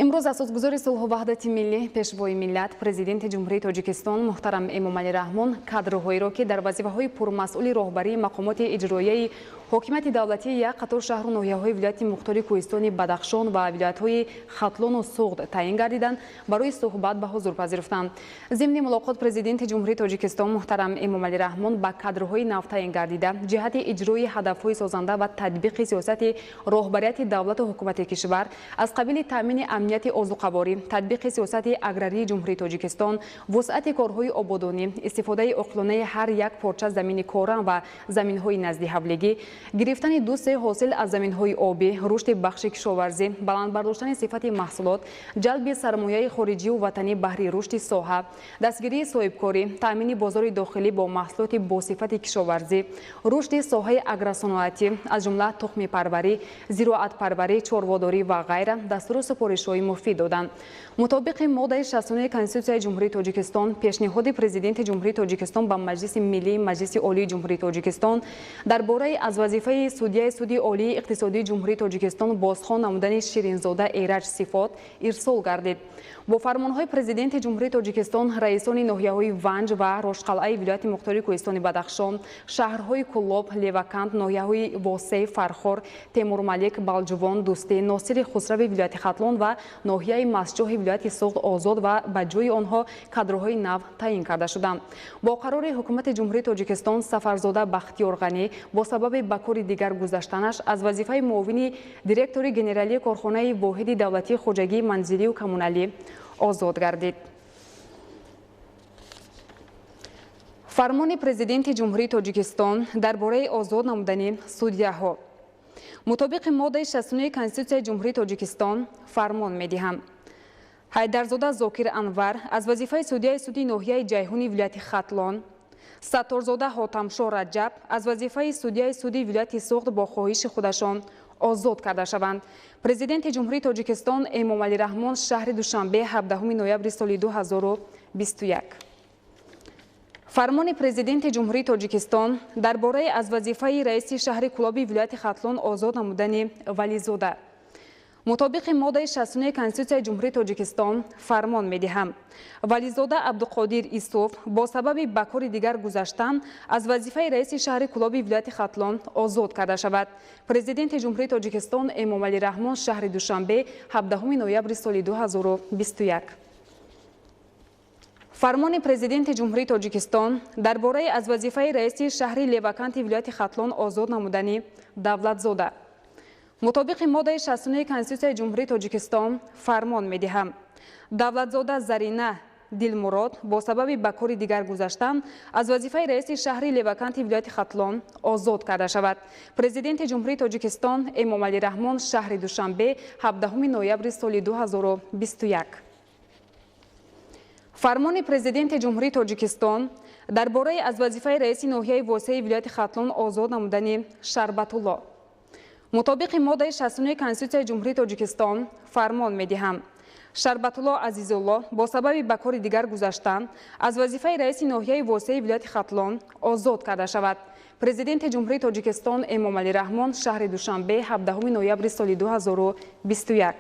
امروز اساسگزار صلح و وحدت ملی پیشوای ملت پرزیدنت جمهوری تاجیکستان محترم امامعلی رحمان کادرهایی را که در وظیفه‌های پرمسئول راهبری مقامات اجرایی حکومت دولتی یک قطار شهر و ناحیه‌های ولایت مختار کوهستان بدخشان و ولایت‌های خطلون و سوغد تعیین گردیدند برای صحبت به حضور پذیرفتند. ضمن ملاقات پرزیدنت جمهوری تاجیکستان محترم امامعلی رحمان با کادرهای نو تعیین گردیده جهت اجرای هدف‌های سازنده و تطبیق سیاست راهبریت دولت و حکومت کشور از قبیل تامین امنیت آذوقه‌باری، تطبیق سیاست اگراری جمهوری تاجیکستان، وسعت کارهای آبادانی، استفاده عاقلانه هر یک پارچه زمین کاران و زمین‌های نزدی حولگی، گرفتن دوست حاصل از زمین‌های آبی، رشد بخش کشاورزی، بلند برداشتن صفت محصولات، جلب سرمایه خارجی و وطنی بهره رشد ساحه، دستگیری صاحبکاری، تامین بازار داخلی با محصولات با صفت کشاورزی، رشد ساحه اگروصنعتی از جمله تخم پروری، زراعت پروری، چارواداری و غیره دستور سپارش‌های مفید دادند. مطابق ماده 69 کنستیتوسیای جمهوری تاجیکستان، پیشنهاد پرزیدنت جمهوری تاجیکستان به مجلس ملی مجلس عالی جمهوری تاجیکستان درباره از وظیفه судяи суди олии иқтисодии ҷумҳурии тоҷикистон бозхон намудани ширинзода эраҷ сифот ирсол гардид. бо фармонҳои президенти ҷумҳурии тоҷикистон раисони ноҳияҳои ванҷ ва рошқалъаи вилояти мухтории кӯҳистони бадахшон, шаҳрҳои куллоб, леваканд, ноҳияҳои восеи фархор, темурмалик, балҷувон, дӯстӣ, носири хусрави вилояти хатлон ва ноҳияи масҷоҳи вилояти суғд озод ва ба ҷои онҳо кадроҳои нав таъин карда шуданд. бо қарори ҳукумати ҷумҳурии тоҷикистон Сатторзода Бахтиёрғанӣ бо сабаби ба кори дигар гузаштанаш аз вазифаи муовини директори генералии корхонаи воҳиди давлатии хоҷагии манзилию коммуналӣ озод гардид. фармони президенти ҷумҳурии тоҷикистон дар бораи озод намудани судяҳо. мутобиқи моддаи 69 конститутсияи ҷумҳурии тоҷикистон фармон медиҳам. ҳайдарзода Зокир Анвар аз вазифаи судяи суди ноҳияи Ҷайҳуни вилояти Хатлон, Сатторзода Ҳотамшо Раҷаб аз вазифаи судяи суди вилояти Суғд бо хоҳиши худашон озод карда шаванд. Президенти ҷумҳурии Тоҷикистон Эмомалӣ Раҳмон шаҳри Душанбе 17 ноябри соли 2021. фармони президенти ҷумҳурии Тоҷикистон дар бораи аз вазифаи раиси шаҳри Кулоби вилояти Хатлон озод намудани Вализода. мутобиқи моддаи 69 конститутсияи ҷумҳурии Тоҷикистон фармон медиҳам. Вализода Абдуқодир Исуф бо сабаби ба кори дигар гузаштан аз вазифаи раиси шаҳри Кулоби вилояти Хатлон озод карда шавад. Президенти ҷумҳурии Тоҷикистон Эмомалӣ Раҳмон шаҳри Душанбе 17 ноябри соли 2021. фармони президенти ҷумҳурии Тоҷикистон дар бораи аз вазифаи раиси шаҳри Леваканти вилояти Хатлон озод намудани Давлатзода. мутобиқи моддаи 69 конститутсияи ҷумҳурии Тоҷикистон фармон медиҳам. Давлатзода Зарина Дилмурод бо сабаби ба кори дигар гузаштан аз вазифаи раиси шаҳри Леваканти вилояти Хатлон озод карда шавад. Президенти ҷумҳурии Тоҷикистон Эмомалӣ Раҳмон шаҳри Душанбе 17 ноябри соли 2021. фармони президенти ҷумҳурии Тоҷикистон дар бораи аз вазифаи раиси ноҳияи восеи вилояти Хатлон озод намудани Шарбатулло. мутобиқи моддаи 69 конститутсияи ҷумҳурии Тоҷикистон фармон медиҳам. Шарбатулло Азизулло бо сабаби ба кори дигар гузаштан аз вазифаи раиси ноҳияи восеи вилояти Хатлон озод карда шавад. президенти ҷумҳурии Тоҷикистон Эмомалӣ Раҳмон шаҳри Душанбе 17 ноябри соли 2021.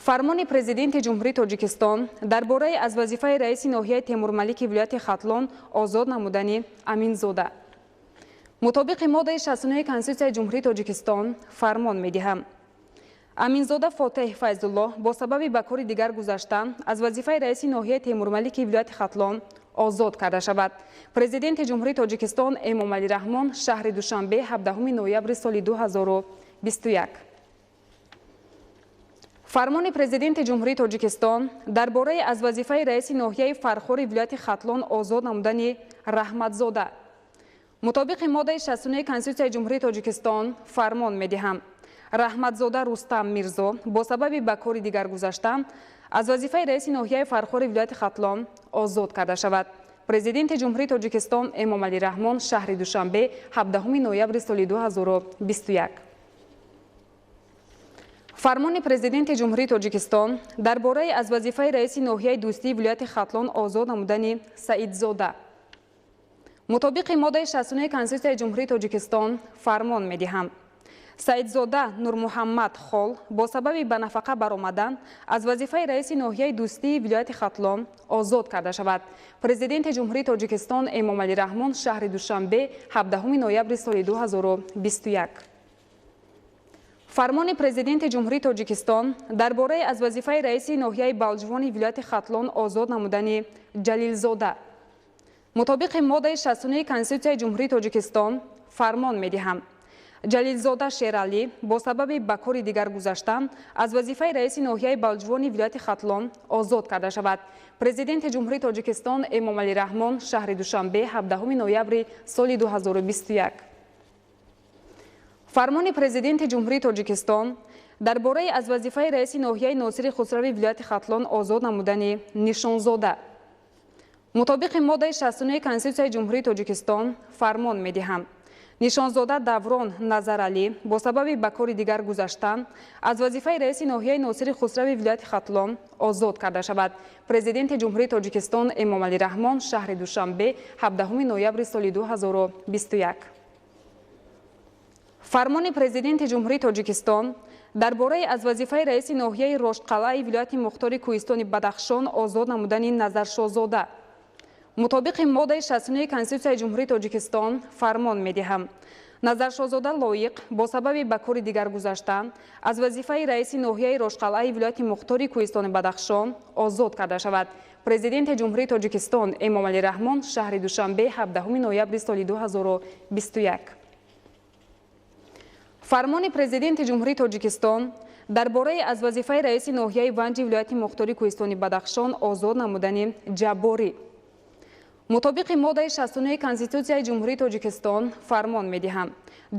фармони президенти ҷумҳурии Тоҷикистон дар бораи аз вазифаи раиси ноҳияи Темурмалики вилояти Хатлон озод намудани Аминзода. мутобиқи моддаи 69 конститутсияи ҷумҳурии Тоҷикистон фармон медиҳам. Аминзода Фотеҳ Файзулло бо сабаби ба кори дигар гузаштан аз вазифаи раиси ноҳияи Темурмалики вилояти Хатлон озод карда шавад. президенти ҷумҳурии Тоҷикистон Эмомалӣ Раҳмон шаҳри Душанбе 17 ноябри соли 2021. фармони президенти ҷумҳурии Тоҷикистон дар бораи аз вазифаи раиси ноҳияи фархори вилояти Хатлон озод намудани Раҳматзода. мутобиқи моддаи 69 конститутсияи ҷумҳурии Тоҷикистон фармон медиҳам. Раҳматзода Рустам Мирзо бо сабаби ба кори дигар гузаштан аз вазифаи раиси ноҳияи фархори вилояти Хатлон озод карда шавад. президенти ҷумҳурии Тоҷикистон Эмомалӣ Раҳмон шаҳри Душанбе 17 ноябри соли 2021. фармони президенти ҷумҳурии Тоҷикистон дар бораи аз вазифаи раиси ноҳияи дӯстии вилояти Хатлон озод намудани Саидзода. мутобиқи моддаи 69 конститутсияи ҷумҳурии Тоҷикистон фармон медиҳам. саидзода нурмуҳаммад хол бо сабаби ба нафақа баромадан аз вазифаи раиси ноҳияи дӯстии вилояти Хатлон озод карда шавад. Президенти Ҷумҳурии Тоҷикистон Эмомалӣ Раҳмон шаҳри Душанбе 17 ноябри соли 2021. фармони президенти Ҷумҳурии Тоҷикистон дар бораи аз вазифаи раиси ноҳияи балҷувони вилояти Хатлон озод намудани Ҷалилзода. мутобиқи моддаи 60 Конститутсияи Ҷумҳурии Тоҷикистон фармон медиҳам. Ҷалилзода Шералӣ бо сабаби ба кори дигар гузаштан аз вазифаи раиси ноҳияи балҷувони вилояти Хатлон озод карда шавад. Президенти Ҷумҳурии Тоҷикистон Эмомалӣ Раҳмон шаҳри Душанбе 17 ноябри соли 2021. фармони президенти Ҷумҳурии Тоҷикистон дар бораи аз вазифаи раиси ноҳияи носири хусрави вилояти Хатлон озод намудани Нишонзода. мутобиқи моддаи 60 Конститутсияи Ҷумҳурии Тоҷикистон фармон медиҳам. Нишонзода Даврон Назаралӣ бо сабаби ба кори дигар гузаштан аз вазифаи раиси ноҳияи носири хусрави вилояти Хатлон озод карда шавад. Президенти Ҷумҳурии Тоҷикистон Эмомалӣ Раҳмон шаҳри Душанбе 17 ноябри соли 2021. фармони президенти Ҷумҳурии Тоҷикистон дар бораи аз вазифаи раиси ноҳияи Рошқалаи вилояти Мухтори Кӯҳистони Бадахшон озод намудани Назаршозода. мутобиқи моддаи 60 Конститутсияи Ҷумҳурии Тоҷикистон фармон медиҳам. Назаршозода Лоиқ бо сабаби ба кори дигар гузаштан аз вазифаи раиси ноҳияи Рошқалаи вилояти Мухтори Кӯҳистони Бадахшон озод карда шавад. Президенти Ҷумҳурии Тоҷикистон Эмомалӣ Раҳмон шаҳри Душанбе 17 ноябри соли 2021. фармони президенти Ҷумҳурии Тоҷикистон дар бораи аз вазифаи раиси ноҳияи ванҷи вилояти Мухтори Кӯҳистони Бадахшон озод намудани Ҷаббори. мутобиқи моддаи 60 Конститутсияи Ҷумҳурии Тоҷикистон фармон медиҳам.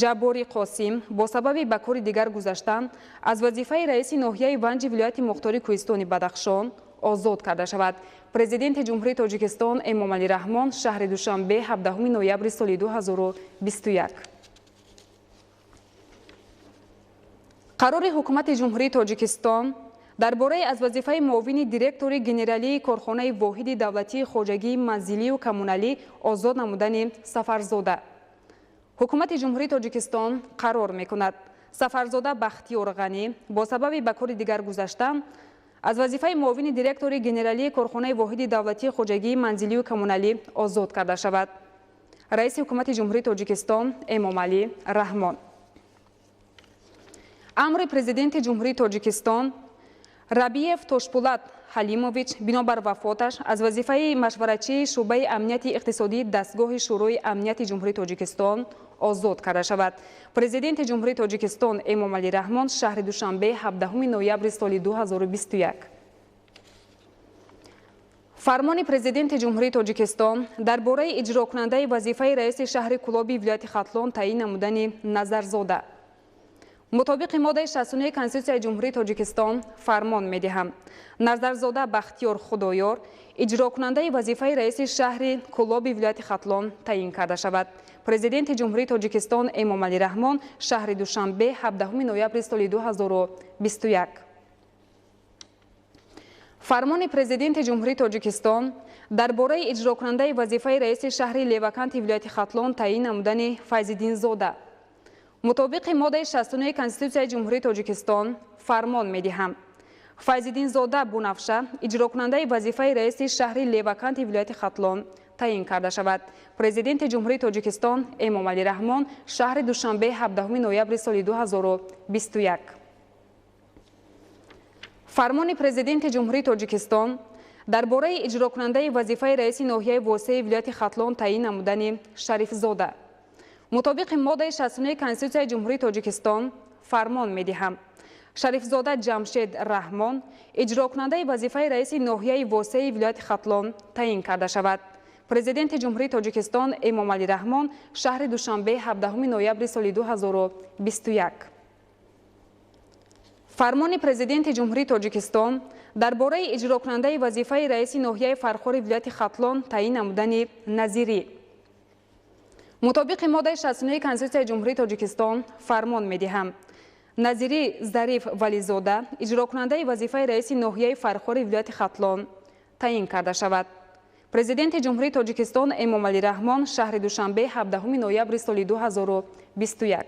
Ҷаббори Қосим бо сабаби ба кори дигар гузаштан аз вазифаи раиси ноҳияи ванҷи вилояти Мухтори Кӯҳистони Бадахшон озод карда шавад. Президенти Ҷумҳурии Тоҷикистон Эмомалӣ Раҳмон шаҳри Душанбе 17 ноябри соли 2021. қарори ҳукумати Ҷумҳурии Тоҷикистон дар бораи аз вазифаи муовини директори генералии корхонаи воҳиди давлатии хоҷагии манзилию коммуналӣ озод намудани Сафарзода. ҳукумати Ҷумҳурии Тоҷикистон қарор мекунад Сафарзода Бахтиёр Ғанӣ бо сабаби ба кори дигар гузаштан аз вазифаи муовини директори генералии корхонаи воҳиди давлатии хоҷагии манзилию коммуналӣ озод карда шавад. раиси ҳукумати Ҷумҳурии Тоҷикистон Эмомалӣ Раҳмон. амри президенти Ҷумҳурии Тоҷикистон Рабиев Тошпулат Ҳалимович бинобар вафоташ аз вазифаи машварачии шӯъбаи амнияти иқтисодии дастгоҳи шӯрои амнияти Ҷумҳурии Тоҷикистон озод карда шавад. Президенти Ҷумҳурии Тоҷикистон Эмомалӣ Раҳмон шаҳри Душанбе 17 ноябри соли 2021. фармони президенти Ҷумҳурии Тоҷикистон дар бораи иҷрокунандаи вазифаи раиси шаҳри Кӯлоби вилояти Хатлон таъин намудани Назарзода. мутобиқи моддаи 60 Конститутсияи Ҷумҳурии Тоҷикистон фармон медиҳам. Назарзода Бахтиёр Худоёр иҷрокунандаи вазифаи раиси шаҳри Кӯлоби вилояти Хатлон таъин карда шавад. Президенти Ҷумҳурии Тоҷикистон Эмомалӣ Раҳмон шаҳри Душанбе 17 ноябри соли 2021. фармони президенти Ҷумҳурии Тоҷикистон дар бораи иҷрокунандаи вазифаи раиси шаҳри Леваканти вилояти Хатлон таъин намудани Файзиддинзода. мутобиқи моддаи 60 Конститутсияи Ҷумҳурии Тоҷикистон фармон медиҳам. Файзиддинзода Бунафша иҷрокунандаи вазифаи раиси шаҳри Леваканти вилояти Хатлон таъин карда шавад. Президенти Ҷумҳурии Тоҷикистон Эмомалӣ Раҳмон шаҳри Душанбе 17 ноябри соли 2021. фармони президенти Ҷумҳурии Тоҷикистон дар бораи иҷрокунандаи вазифаи раиси ноҳияи восеи вилояти Хатлон таъин намудани Шарифзода. мутобиқи моддаи 60 Конститутсияи Ҷумҳурии Тоҷикистон фармон медиҳам. Шарифзода Ҷамшед Раҳмон иҷрокунандаи вазифаи раиси ноҳияи восеи вилояти Хатлон таъин карда шавад. Президенти Ҷумҳурии Тоҷикистон Эмомалӣ Раҳмон шаҳри Душанбе 17 ноябри соли 2021. фармони президенти Ҷумҳурии Тоҷикистон дар бораи иҷрокунандаи вазифаи раиси ноҳияи фархори вилояти Хатлон таъин намудани Назирӣ. мутобиқи моддаи 60 Конститутсияи Ҷумҳурии Тоҷикистон фармон медиҳам. Назири Зариф Вализода иҷрокунандаи вазифаи раиси ноҳияи фархори вилояти Хатлон таъин карда шавад. Президенти Ҷумҳурии Тоҷикистон Эмомалӣ Раҳмон шаҳри Душанбе 17 ноябри соли 2021.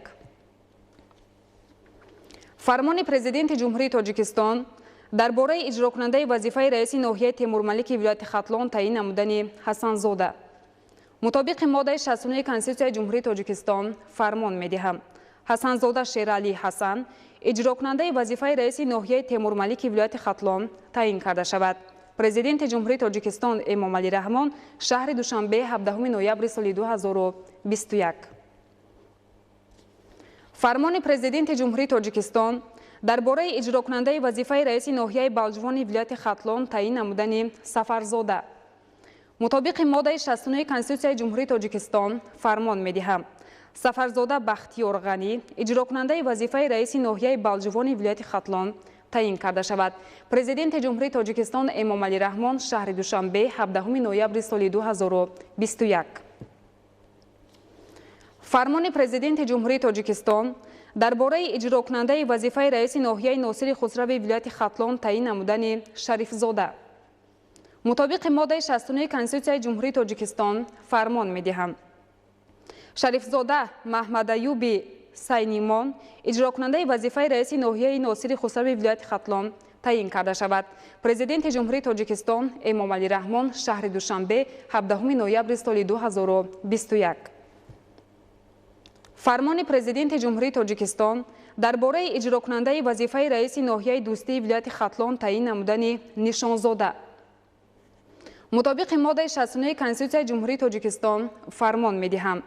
фармони Президенти Ҷумҳурии Тоҷикистон дар бораи иҷрокунандаи вазифаи раиси ноҳияи Темурмалики вилояти Хатлон таъин намудани Ҳасанзода. мутобиқи моддаи 69 Конститутсияи Ҷумҳурии Тоҷикистон фармон медиҳам. Ҳасанзода Шералӣ Ҳасан иҷрокунандаи вазифаи раиси ноҳияи Темурмалики вилояти Хатлон таъин карда шавад. Президенти Ҷумҳурии Тоҷикистон Эмомалӣ Раҳмон шаҳри Душанбе 17 ноябри соли 2021. фармони Президенти Ҷумҳурии Тоҷикистон дар бораи иҷрокунандаи вазифаи раиси ноҳияи балҷувони вилояти Хатлон таъин намудани Сафарзода. мутобиқи моддаи 69 Конститутсияи Ҷумҳурии Тоҷикистон фармон медиҳам. Сафарзода Бахтиёр Ғанӣ иҷрокунандаи вазифаи раиси ноҳияи балҷувони вилояти Хатлон таъин карда шавад. Президенти Ҷумҳурии Тоҷикистон Эмомалӣ Раҳмон шаҳри Душанбе 17 ноябри соли 2021. фармони Президенти Ҷумҳурии Тоҷикистон дар бораи иҷрокунандаи вазифаи раиси ноҳияи носири хусрави вилояти Хатлон таъин намудани Шарифзода. мутобиқи моддаи 69 Конститутсияи Ҷумҳурии Тоҷикистон фармон медиҳам. Шарифзода Маҳмадаюби Сайнимон иҷрокунандаи вазифаи раиси ноҳияи носири хусрави вилояти Хатлон таъин карда шавад. Президенти Ҷумҳурии Тоҷикистон Эмомалӣ Раҳмон шаҳри Душанбе 17 ноябри соли 2021. фармони Президенти Ҷумҳурии Тоҷикистон дар бораи иҷрокунандаи вазифаи раиси ноҳияи дӯстии вилояти Хатлон таъин намудани Нишонзода. мутобиқи моддаи 69 Конститутсияи Ҷумҳурии Тоҷикистон фармон медиҳам.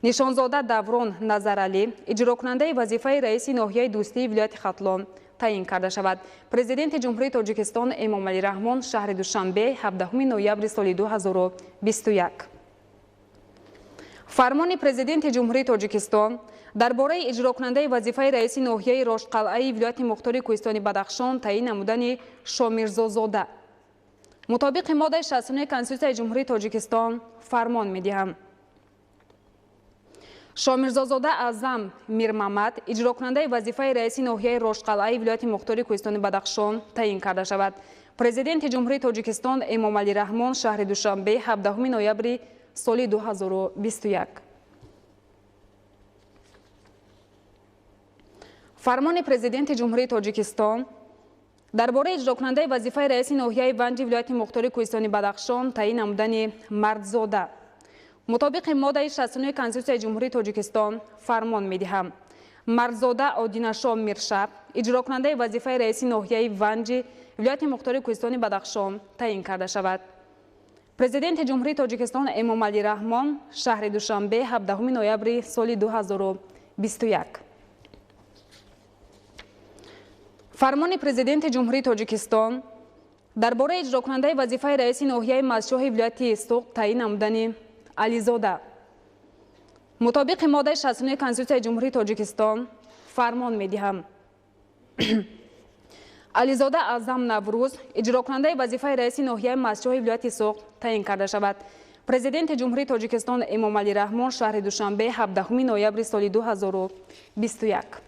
Нишонзода Даврон Назаралӣ иҷрокунандаи вазифаи раиси ноҳияи дӯстии вилояти Хатлон таъин карда шавад. Президенти Ҷумҳурии Тоҷикистон Эмомалӣ Раҳмон шаҳри Душанбе 17 ноябри соли 2021. фармони Президенти Ҷумҳурии Тоҷикистон дар бораи иҷрокунандаи вазифаи раиси ноҳияи Рошқалъаи вилояти Мухтори Кӯҳистони Бадахшон таъин намудани Шомирзозода. мутобиқи моддаи 69 Конститутсияи Ҷумҳурии Тоҷикистон фармон медиҳам. Шомирзозода Аъзам Мирмамад иҷрокунандаи вазифаи раиси ноҳияи Рошқалъаи вилояти Мухтори Кӯҳистони Бадахшон таъин карда шавад. Президенти Ҷумҳурии Тоҷикистон Эмомалӣ Раҳмон шаҳри Душанбе 17 ноябри соли 2021. фармони Президенти Ҷумҳурии Тоҷикистон дар бораи иҷрокунандаи вазифаи раиси ноҳияи Ванҷи вилояти Мухтори Кӯҳистони Бадахшон таъин намудани Мардзода. мутобиқи моддаи 69 Конститутсияи Ҷумҳурии Тоҷикистон фармон медиҳам. Мардзода Одинашо Миршаб иҷрокунандаи вазифаи раиси ноҳияи Ванҷи вилояти Мухтори Кӯҳистони Бадахшон таъин карда шавад. Президенти Ҷумҳурии Тоҷикистон Эмомалӣ Раҳмон шаҳри Душанбе 17 ноябри соли 2021. фармони Президенти Ҷумҳурии Тоҷикистон дар бораи иҷрокунандаи вазифаи раиси ноҳияи Мазҷоҳи вилояти Суғд таъин намудани Ализода. мутобиқи моддаи 69 Конститутсияи Ҷумҳурии Тоҷикистон фармон медиҳам. Ализода Аъзам Наврӯз иҷрокунандаи вазифаи раиси ноҳияи Мазҷоҳи вилояти Суғд таъин карда шавад. Президенти Ҷумҳурии Тоҷикистон Эмомалӣ Раҳмон шаҳри Душанбе 17 ноябри соли 2021.